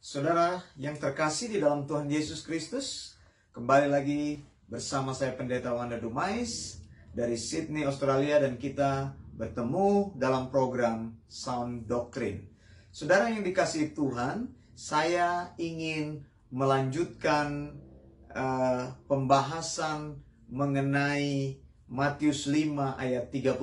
Saudara yang terkasih di dalam Tuhan Yesus Kristus, kembali lagi bersama saya Pendeta Wanda Dumais dari Sydney, Australia, dan kita bertemu dalam program Sound Doctrine. Saudara yang dikasihi Tuhan, saya ingin melanjutkan pembahasan mengenai Matius 5 ayat 31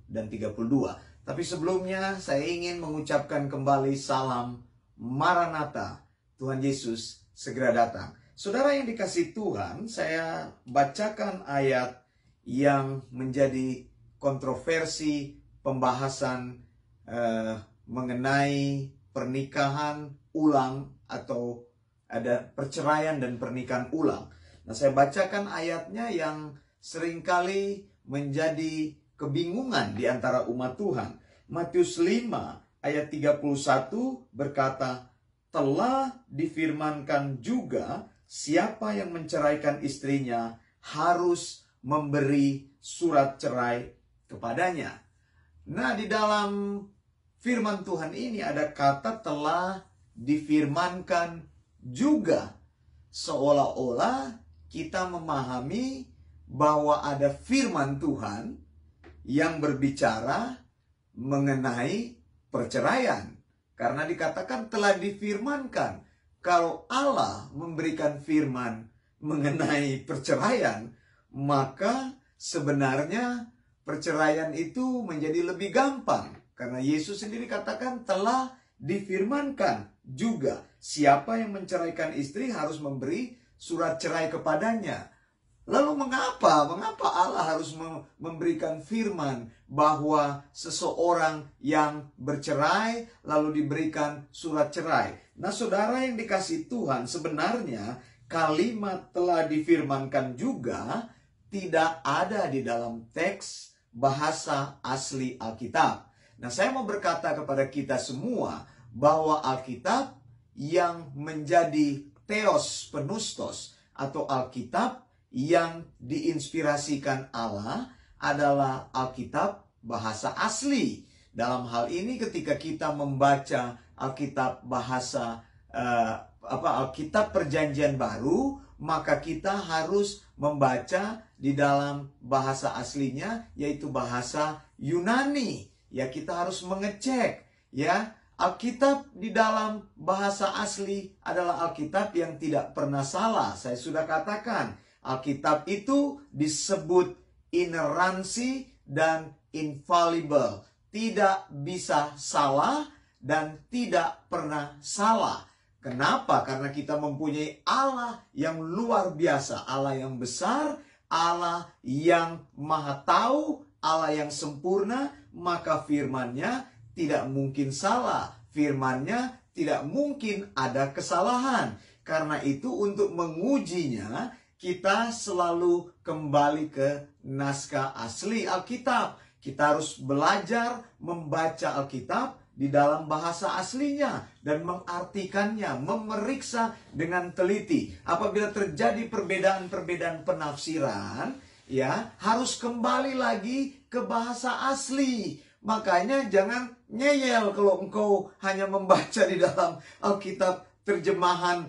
dan 32. Tapi sebelumnya saya ingin mengucapkan kembali salam Maranatha, Tuhan Yesus segera datang. Saudara yang dikasihi Tuhan, saya bacakan ayat yang menjadi kontroversi pembahasan mengenai pernikahan ulang atau ada perceraian dan pernikahan ulang. Nah, saya bacakan ayatnya yang seringkali menjadi kebingungan di antara umat Tuhan. Matius 5 ayat 31 berkata, telah difirmankan juga siapa yang menceraikan istrinya harus memberi surat cerai kepadanya. Nah, di dalam firman Tuhan ini ada kata telah difirmankan juga. Seolah-olah kita memahami bahwa ada firman Tuhan yang berbicara mengenai perceraian. Karena dikatakan telah difirmankan. Kalau Allah memberikan firman mengenai perceraian, maka sebenarnya perceraian itu menjadi lebih gampang. Karena Yesus sendiri katakan telah difirmankan juga. Siapa yang menceraikan istri harus memberi surat cerai kepadanya. Lalu mengapa Allah harus memberikan firman bahwa seseorang yang bercerai lalu diberikan surat cerai? Nah, saudara yang dikasihi Tuhan, sebenarnya kalimat telah difirmankan juga tidak ada di dalam teks bahasa asli Alkitab. Nah, saya mau berkata kepada kita semua bahwa Alkitab yang menjadi Theos Pneustos atau Alkitab yang diinspirasikan Allah adalah Alkitab bahasa asli. Dalam hal ini ketika kita membaca Alkitab bahasa Alkitab Perjanjian Baru, maka kita harus membaca di dalam bahasa aslinya, yaitu bahasa Yunani. Ya, kita harus mengecek, ya. Alkitab di dalam bahasa asli adalah Alkitab yang tidak pernah salah. Saya sudah katakan, Alkitab itu disebut ineransi dan infallible. Tidak bisa salah dan tidak pernah salah. Kenapa? Karena kita mempunyai Allah yang luar biasa. Allah yang besar, Allah yang maha tahu, Allah yang sempurna. Maka firman-Nya tidak mungkin salah. Firman-Nya tidak mungkin ada kesalahan. Karena itu untuk mengujinya, kita selalu kembali ke naskah asli Alkitab. Kita harus belajar membaca Alkitab di dalam bahasa aslinya dan mengartikannya, memeriksa dengan teliti. Apabila terjadi perbedaan-perbedaan penafsiran, ya, harus kembali lagi ke bahasa asli. Makanya jangan ngeyel kalau engkau hanya membaca di dalam Alkitab terjemahan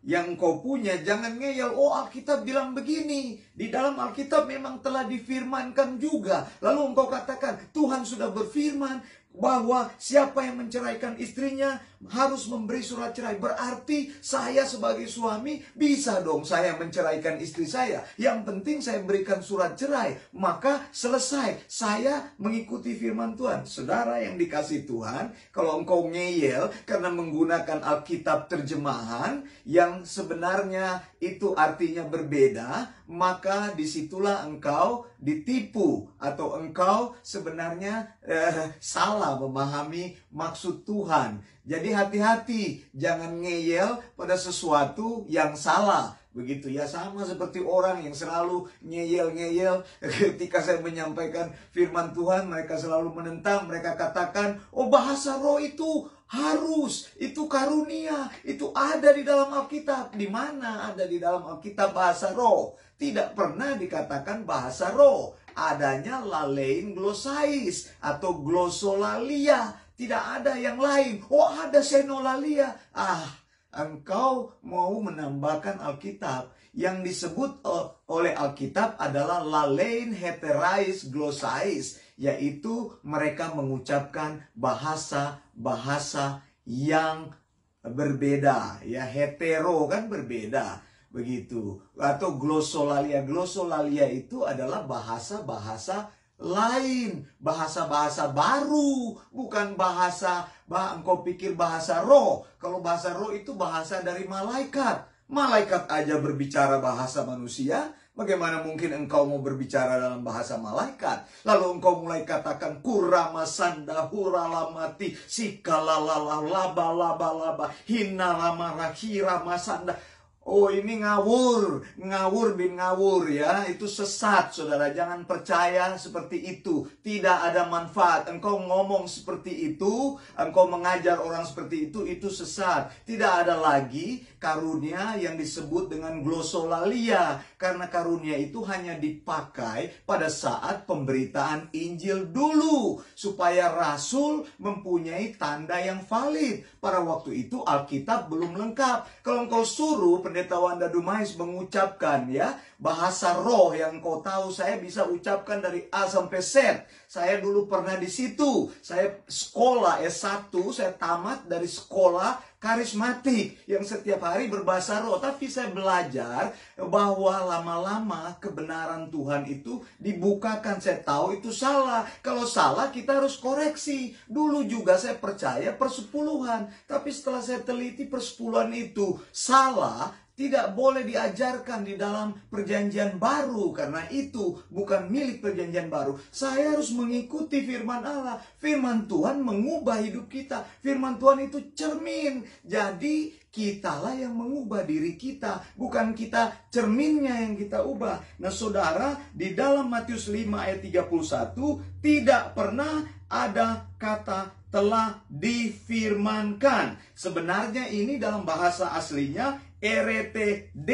yang engkau punya. Jangan ngeyel, oh Alkitab bilang begini. Di dalam Alkitab memang telah difirmankan juga. Lalu engkau katakan, Tuhan sudah berfirman bahwa siapa yang menceraikan istrinya harus memberi surat cerai. Berarti saya sebagai suami bisa dong saya menceraikan istri saya. Yang penting saya berikan surat cerai. Maka selesai. Saya mengikuti firman Tuhan. Saudara yang dikasihi Tuhan, kalau engkau ngeyel karena menggunakan Alkitab terjemahan yang sebenarnya itu artinya berbeda, maka disitulah engkau ditipu atau engkau sebenarnya salah memahami maksud Tuhan. Jadi hati-hati, jangan ngeyel pada sesuatu yang salah. Begitu ya, sama seperti orang yang selalu ngeyel-ngeyel ketika saya menyampaikan firman Tuhan, mereka selalu menentang, mereka katakan, oh bahasa roh itu harus, itu karunia, itu ada di dalam Alkitab. Di mana ada di dalam Alkitab bahasa roh? Tidak pernah dikatakan bahasa roh. Adanya lalein glossais atau glossolalia. Tidak ada yang lain. Oh, ada senolalia. Engkau mau menambahkan Alkitab. Yang disebut oleh Alkitab adalah lalein heterais glossais, yaitu mereka mengucapkan bahasa-bahasa yang berbeda. Ya, hetero kan berbeda. Begitu. Atau glossolalia. Glossolalia itu adalah bahasa-bahasa lain, bahasa-bahasa baru, bukan bahasa engkau pikir bahasa roh. Kalau bahasa roh itu bahasa dari malaikat. Malaikat aja berbicara bahasa manusia, bagaimana mungkin engkau mau berbicara dalam bahasa malaikat? Lalu engkau mulai katakan kurama sanda huralamati sikalalala laba laba laba hinalama rahirama sanda. Oh, ini ngawur bin ngawur ya. Itu sesat, saudara. Jangan percaya seperti itu. Tidak ada manfaat. Engkau ngomong seperti itu, engkau mengajar orang seperti itu sesat. Tidak ada lagi karunia yang disebut dengan glossolalia. Karena karunia itu hanya dipakai pada saat pemberitaan Injil dulu. Supaya Rasul mempunyai tanda yang valid. Pada waktu itu Alkitab belum lengkap. Kalau engkau suruh Pendeta Wanda Dumais mengucapkan ya bahasa roh yang kau tahu, saya bisa ucapkan dari A sampai Z. Saya dulu pernah di situ. Saya sekolah S1, saya tamat dari sekolah karismatik yang setiap hari berbahasa roh. Tapi saya belajar bahwa lama-lama kebenaran Tuhan itu dibukakan. Saya tahu itu salah. Kalau salah kita harus koreksi. Dulu juga saya percaya persepuluhan. Tapi setelah saya teliti persepuluhan itu salah, tidak boleh diajarkan di dalam perjanjian baru. Karena itu bukan milik perjanjian baru. Saya harus mengikuti firman Allah. Firman Tuhan mengubah hidup kita. Firman Tuhan itu cermin. Jadi kitalah yang mengubah diri kita. Bukan kita cerminnya yang kita ubah. Nah saudara, di dalam Matius 5 ayat 31 tidak pernah ada kata telah difirmankan. Sebenarnya ini dalam bahasa aslinya RTD.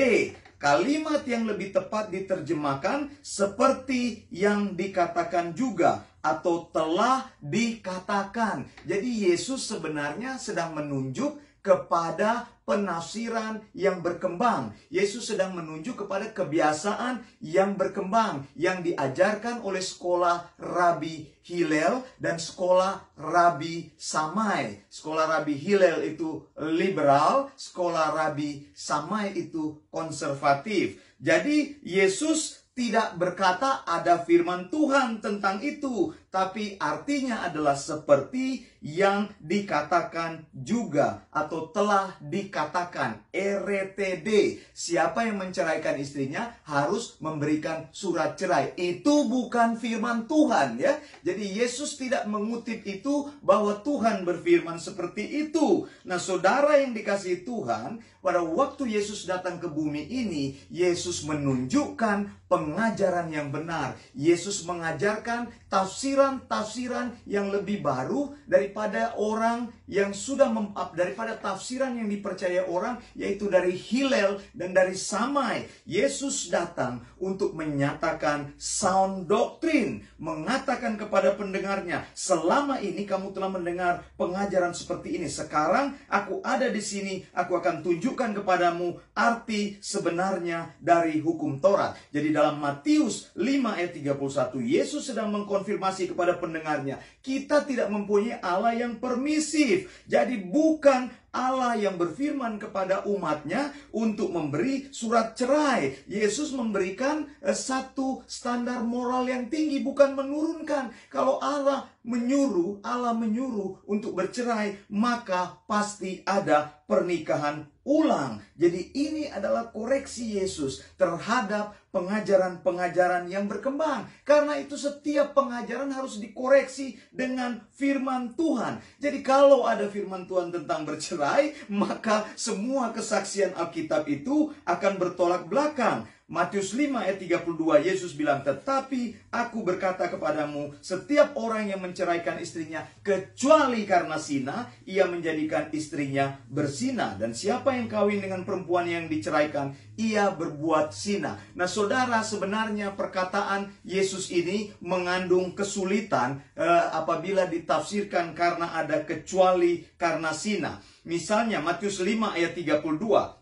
Kalimat yang lebih tepat diterjemahkan seperti yang dikatakan juga atau telah dikatakan. Jadi Yesus sebenarnya sedang menunjuk kepada penafsiran yang berkembang. Yesus sedang menunjuk kepada kebiasaan yang berkembang yang diajarkan oleh sekolah Rabi Hillel dan sekolah Rabi Samai. Sekolah Rabi Hillel itu liberal, sekolah Rabi Samai itu konservatif. Jadi Yesus tidak berkata ada firman Tuhan tentang itu, tapi artinya adalah seperti yang dikatakan juga atau telah dikatakan. RTD. Siapa yang menceraikan istrinya harus memberikan surat cerai. Itu bukan firman Tuhan ya. Jadi Yesus tidak mengutip itu bahwa Tuhan berfirman seperti itu. Nah, saudara yang dikasihi Tuhan, pada waktu Yesus datang ke bumi ini, Yesus menunjukkan pengajaran yang benar. Yesus mengajarkan tafsiran-tafsiran yang lebih baru daripada orang yang sudah daripada tafsiran yang dipercaya orang, yaitu dari Hillel dan dari Samai. Yesus datang untuk menyatakan sound doctrine, mengatakan kepada pendengarnya, selama ini kamu telah mendengar pengajaran seperti ini. Sekarang aku ada di sini, aku akan tunjukkan kepadamu arti sebenarnya dari hukum Taurat. Jadi dalam Matius 5 ayat 31, Yesus sedang mengkonfirmasi kepada pendengarnya, kita tidak mempunyai Allah yang permisif. Jadi bukan Allah yang berfirman kepada umatnya untuk memberi surat cerai. Yesus memberikan satu standar moral yang tinggi, bukan menurunkan. Kalau Allah menyuruh untuk bercerai, maka pasti ada pernikahan ulang. Jadi ini adalah koreksi Yesus terhadap pengajaran-pengajaran yang berkembang. Karena itu setiap pengajaran harus dikoreksi dengan firman Tuhan. Jadi kalau ada firman Tuhan tentang bercerai, maka semua kesaksian Alkitab itu akan bertolak belakang. Matius 5 ayat 32, Yesus bilang, tetapi aku berkata kepadamu, setiap orang yang menceraikan istrinya, kecuali karena zina, ia menjadikan istrinya berzina. Dan siapa yang kawin dengan perempuan yang diceraikan, ia berbuat zina. Nah saudara, sebenarnya perkataan Yesus ini mengandung kesulitan apabila ditafsirkan karena ada kecuali karena zina. Misalnya Matius 5 ayat 32.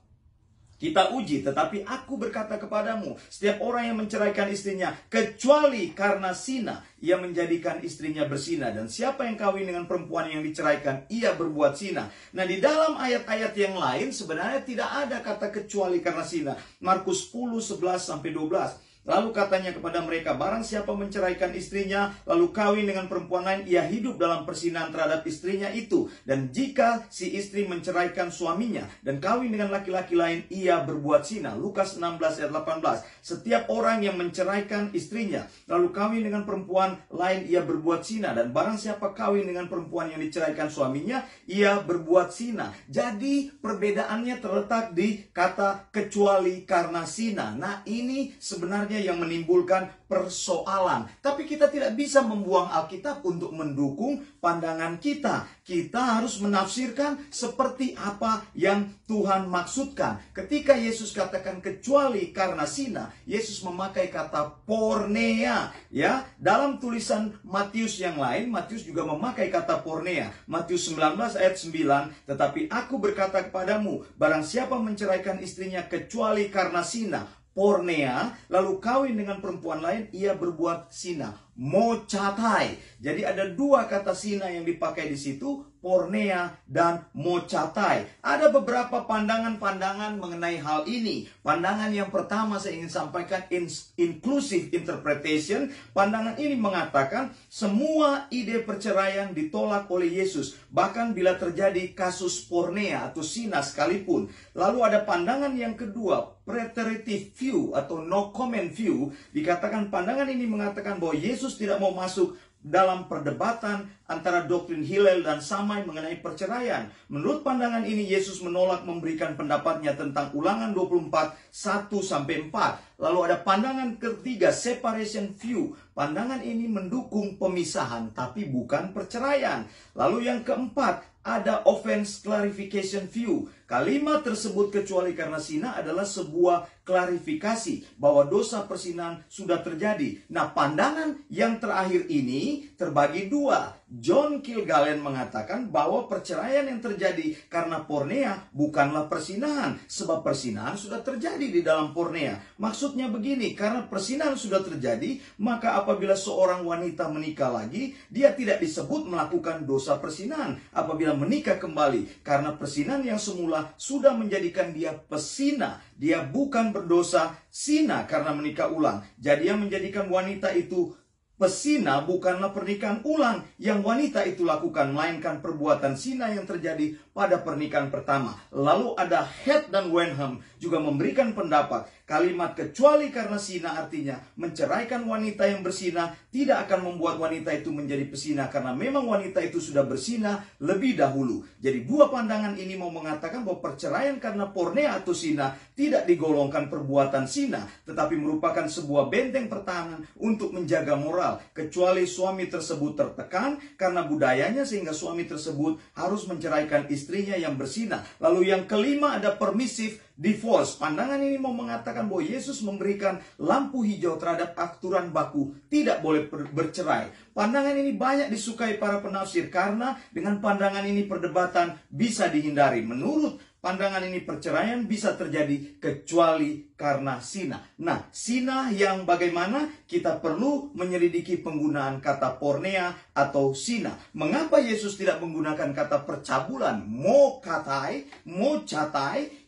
Kita uji, tetapi aku berkata kepadamu, setiap orang yang menceraikan istrinya, kecuali karena zina, ia menjadikan istrinya berzina. Dan siapa yang kawin dengan perempuan yang diceraikan, ia berbuat zina. Nah di dalam ayat-ayat yang lain sebenarnya tidak ada kata kecuali karena zina. Markus 10, 11-12. Lalu katanya kepada mereka, barang siapa menceraikan istrinya, lalu kawin dengan perempuan lain, ia hidup dalam perzinahan terhadap istrinya itu. Dan jika si istri menceraikan suaminya dan kawin dengan laki-laki lain, ia berbuat zina. Lukas 16 ayat 18. Setiap orang yang menceraikan istrinya, lalu kawin dengan perempuan lain, ia berbuat zina. Dan barang siapa kawin dengan perempuan yang diceraikan suaminya, ia berbuat zina. Jadi perbedaannya terletak di kata kecuali karena zina. Nah ini sebenarnya yang menimbulkan persoalan. Tapi kita tidak bisa membuang Alkitab untuk mendukung pandangan kita. Kita harus menafsirkan seperti apa yang Tuhan maksudkan. Ketika Yesus katakan kecuali karena zina, Yesus memakai kata porneia. Ya, dalam tulisan Matius yang lain, Matius juga memakai kata porneia. Matius 19 ayat 9, tetapi aku berkata kepadamu, barang siapa menceraikan istrinya kecuali karena zina, porneia, lalu kawin dengan perempuan lain, ia berbuat zina. Mochatai. Jadi ada dua kata zina yang dipakai di situ, porneia dan mochatai. Ada beberapa pandangan-pandangan mengenai hal ini. Pandangan yang pertama saya ingin sampaikan, inclusive interpretation. Pandangan ini mengatakan semua ide perceraian ditolak oleh Yesus, bahkan bila terjadi kasus porneia atau zina sekalipun. Lalu ada pandangan yang kedua, preteritive view atau no comment view. Dikatakan pandangan ini mengatakan bahwa Yesus tidak mau masuk dalam perdebatan antara doktrin Hillel dan Shammai mengenai perceraian. Menurut pandangan ini, Yesus menolak memberikan pendapatnya tentang Ulangan 24, 1-4. Lalu ada pandangan ketiga, separation view. Pandangan ini mendukung pemisahan, tapi bukan perceraian. Lalu yang keempat, ada offense clarification view. Kalimat tersebut kecuali karena zina adalah sebuah klarifikasi bahwa dosa perzinahan sudah terjadi. Nah, pandangan yang terakhir ini terbagi dua. John Kilgallen mengatakan bahwa perceraian yang terjadi karena porneia bukanlah perzinahan, sebab perzinahan sudah terjadi di dalam porneia. Maksudnya begini, karena perzinahan sudah terjadi, maka apabila seorang wanita menikah lagi, dia tidak disebut melakukan dosa perzinahan apabila menikah kembali, karena perzinahan yang semula sudah menjadikan dia pesina. Dia bukan berdosa zina karena menikah ulang. Jadi yang menjadikan wanita itu pesina bukanlah pernikahan ulang yang wanita itu lakukan, melainkan perbuatan zina yang terjadi pada pernikahan pertama. Lalu ada Head dan Wenham juga memberikan pendapat, kalimat kecuali karena zina artinya menceraikan wanita yang berzina tidak akan membuat wanita itu menjadi pesina, karena memang wanita itu sudah berzina lebih dahulu. Jadi dua pandangan ini mau mengatakan bahwa perceraian karena porneia atau zina tidak digolongkan perbuatan zina, tetapi merupakan sebuah benteng pertahanan untuk menjaga moral, kecuali suami tersebut tertekan karena budayanya sehingga suami tersebut harus menceraikan istrinya yang berzina. Lalu yang kelima ada permissive divorce. Pandangan ini mau mengatakan bahwa Yesus memberikan lampu hijau terhadap aturan baku tidak boleh bercerai. Pandangan ini banyak disukai para penafsir karena dengan pandangan ini perdebatan bisa dihindari. Menurut pandangan ini perceraian bisa terjadi kecuali karena zina. Nah, zina yang bagaimana? Kita perlu menyelidiki penggunaan kata porneia atau zina. Mengapa Yesus tidak menggunakan kata percabulan, mochatai,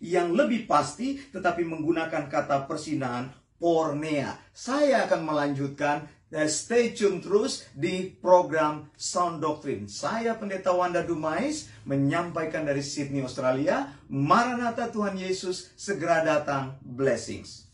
yang lebih pasti, tetapi menggunakan kata perzinahan, porneia? Saya akan melanjutkan. Stay tune terus di program Sound Doctrine. Saya Pendeta Wanda Dumais menyampaikan dari Sydney, Australia. Maranatha, Tuhan Yesus segera datang. Blessings.